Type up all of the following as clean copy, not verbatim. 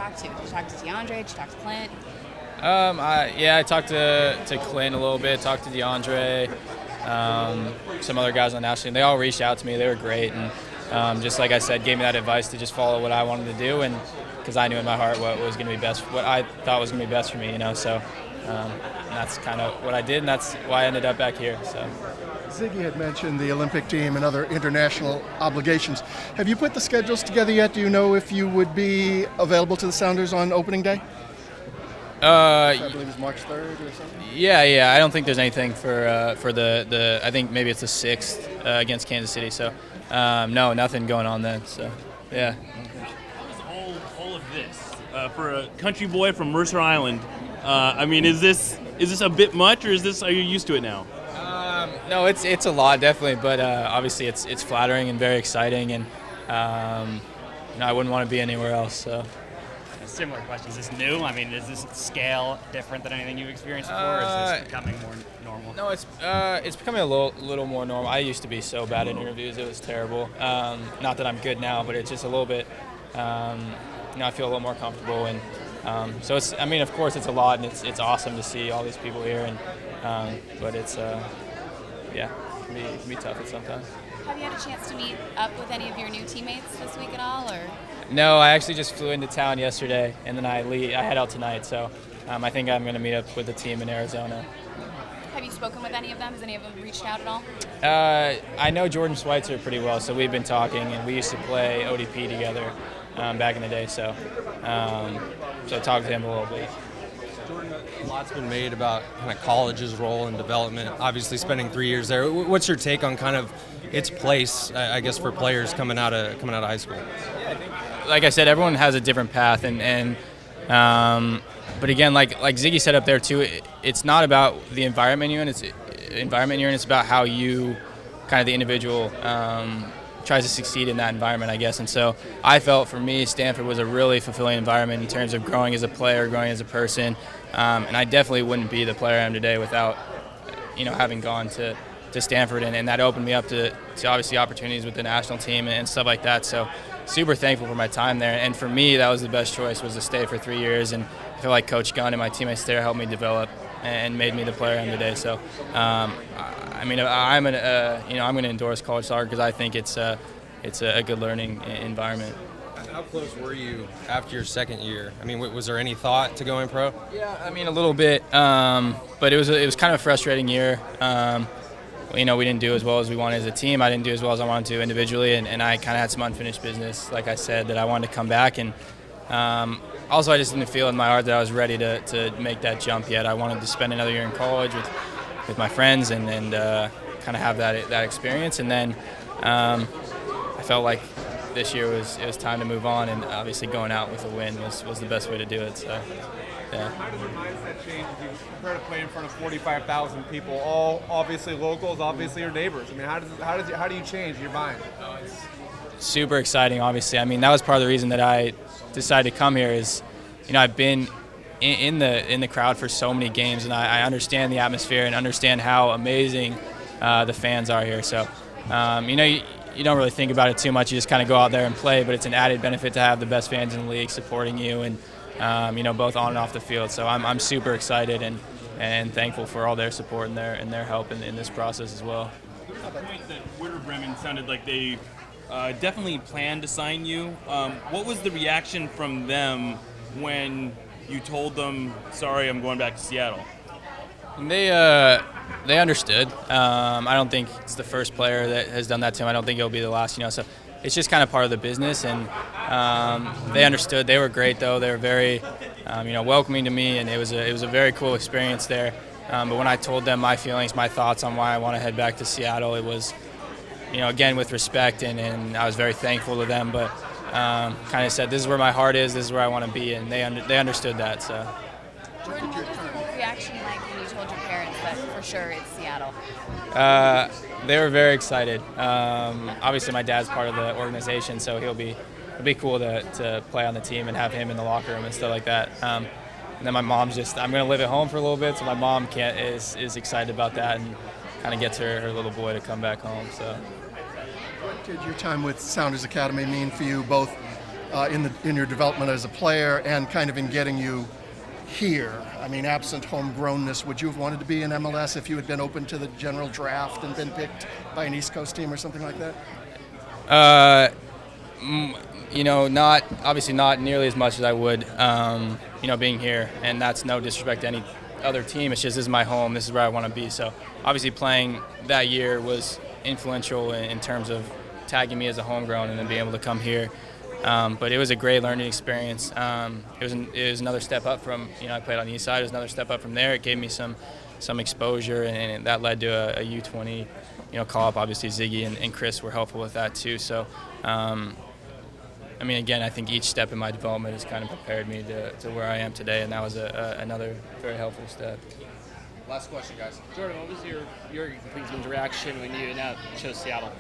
talk to? Did you talk to DeAndre? Did you talk to Clint? I talked to Clint a little bit, talked to DeAndre, some other guys on the national team. They all reached out to me. They were great, and just like I said, gave me that advice to just follow what I wanted to do, and because I knew in my heart what was going to be best, what I thought was going to be best for me, So that's kind of what I did, and that's why I ended up back here. So. Ziggy had mentioned the Olympic team and other international obligations. Have you put the schedules together yet? Do you know if you would be available to the Sounders on opening day? I believe it's March 3rd or something. Yeah. I don't think there's anything for the. I think maybe it's the 6th against Kansas City. So no, nothing going on then. So yeah. All of this for a country boy from Mercer Island. Is this a bit much, or are you used to it now? No, it's a lot definitely, but obviously it's flattering and very exciting, and I wouldn't want to be anywhere else. So. Similar question. Is this new? Is this scale different than anything you've experienced before, or is this becoming more normal? No, it's becoming a little more normal. I used to be so bad at interviews; it was terrible. Not that I'm good now, but it's just a little bit. I feel a little more comfortable, and so it's. Of course, it's a lot, and it's awesome to see all these people here, and but it's it can be tough at sometimes. Have you had a chance to meet up with any of your new teammates this week at all, or? No, I actually just flew into town yesterday, and then I head out tonight. So I think I'm going to meet up with the team in Arizona. Have you spoken with any of them? Has any of them reached out at all? I know Jordan Schweitzer pretty well, so we've been talking, and we used to play ODP together back in the day. So I talked to him a little bit. Jordan, a lot's been made about kind of college's role in development. Obviously, spending 3 years there. What's your take on kind of its place, I guess, for players coming out of high school? Yeah, I think, like I said, everyone has a different path, but again, like Ziggy said up there too, it's not about the environment you're in. It's about how you, kind of the individual, tries to succeed in that environment, I guess. And so I felt for me, Stanford was a really fulfilling environment in terms of growing as a player, growing as a person, and I definitely wouldn't be the player I am today without, having gone to Stanford, and that opened me up to obviously opportunities with the national team and stuff like that. So super thankful for my time there, and for me that was the best choice, was to stay for 3 years, and I feel like Coach Gunn and my teammates there helped me develop and made me the player I am today. So I'm going to endorse college soccer because I think it's a good learning environment. How close were you after your second year? Was there any thought to going pro? Yeah, a little bit, but it was kind of a frustrating year. We didn't do as well as we wanted as a team. I didn't do as well as I wanted to individually, and I kind of had some unfinished business, like I said, that I wanted to come back. And also, I just didn't feel in my heart that I was ready to make that jump yet. I wanted to spend another year in college with my friends and kind of have that experience. And then I felt like this year it was time to move on, and obviously going out with a win was the best way to do it. So, yeah. How does your mindset change if you prepare to play in front of 45,000 people, all obviously locals, obviously your neighbors? How do you change your mind? Super exciting, obviously. That was part of the reason that I decided to come here. Is I've been in the crowd for so many games, and I understand the atmosphere and understand how amazing the fans are here. So you don't really think about it too much. You just kind of go out there and play, but it's an added benefit to have the best fans in the league supporting you, and both on and off the field. So I'm super excited and thankful for all their support and their help in this process as well. At the point that Werder Bremen sounded like they definitely planned to sign you. What was the reaction from them when you told them, sorry, I'm going back to Seattle? They understood. I don't think it's the first player that has done that to him. I don't think it'll be the last. So it's just kind of part of the business, and they understood. They were great, though. They were very, welcoming to me, and it was a very cool experience there. But when I told them my feelings, my thoughts on why I want to head back to Seattle, it was, again with respect, and I was very thankful to them. But kind of said, this is where my heart is. This is where I want to be, and they understood that. So. Jordan, what was the reaction like when you told your parents that for sure it's Seattle? They were very excited. Obviously, my dad's part of the organization, so it'll be cool to play on the team and have him in the locker room and stuff like that. And then my mom's I'm going to live at home for a little bit, so my mom is excited about that and kind of gets her little boy to come back home. So. What did your time with Sounders Academy mean for you, both in your development as a player and kind of in getting you here? I mean, absent homegrownness, would you have wanted to be in MLS if you had been open to the general draft and been picked by an East Coast team or something like that? Not obviously not nearly as much as I would, being here. And that's no disrespect to any other team. It's just this is my home. This is where I want to be. So obviously playing that year was influential in terms of tagging me as a homegrown and then being able to come here. But it was a great learning experience. It was another step up from, I played on the east side. It was another step up from there. It gave me some exposure, and that led to a U20, call up. Obviously Ziggy and Chris were helpful with that too. So, again, I think each step in my development has kind of prepared me to where I am today, and that was another very helpful step. Last question, guys. Jordan, what was your complete reaction when you chose Seattle?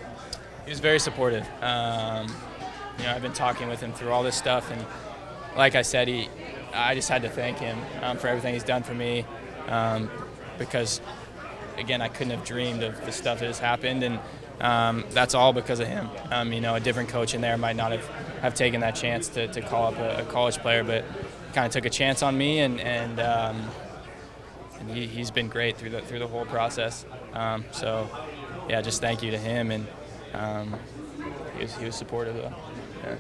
He was very supportive. I've been talking with him through all this stuff, and like I said, I just had to thank him for everything he's done for me, because, again, I couldn't have dreamed of the stuff that has happened, and that's all because of him. A different coach in there might not have taken that chance to call up a college player, but kind of took a chance on me, and he's been great through the whole process. Just thank you to him, and he was supportive though. Yeah.